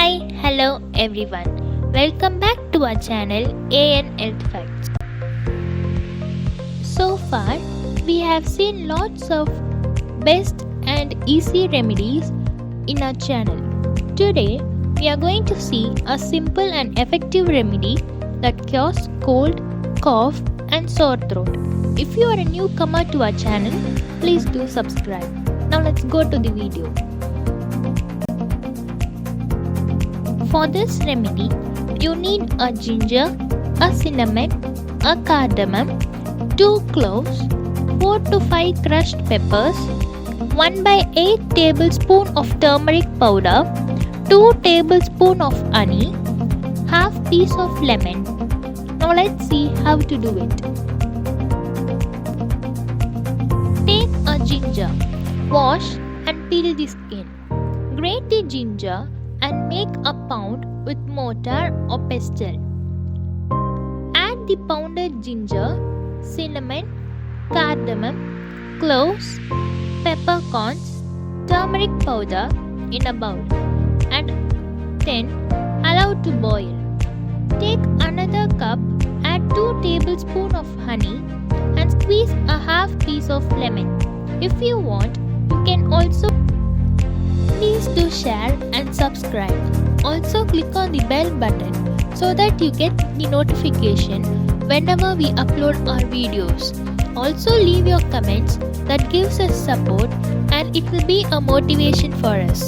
Hi, hello everyone. Welcome back to our channel AN Health Facts. So far, we have seen lots of best and easy remedies in our channel. Today, we are going to see a simple and effective remedy that cures cold, cough, and sore throat. If you are a newcomer to our channel, please do subscribe. Now let's go to the video. For this remedy, you need a ginger, a cinnamon, a cardamom, 2 cloves, 4 to 5 crushed peppers, 1/8 tablespoon of turmeric powder, 2 tablespoon of honey, half piece of lemon. Now let's see how to do it. Take a ginger, wash and peel the skin. Grate the ginger and make a pound with mortar or pestle. Add the pounded ginger, cinnamon, cardamom, cloves, peppercorns, turmeric powder in a bowl and then allow to boil. Take another cup, add 2 tablespoons of honey and squeeze a half piece of lemon. If you want, you can also. Please do share and subscribe. Also click on the bell button so that you get the notification whenever we upload our videos. Also leave your comments that gives us support and it will be a motivation for us.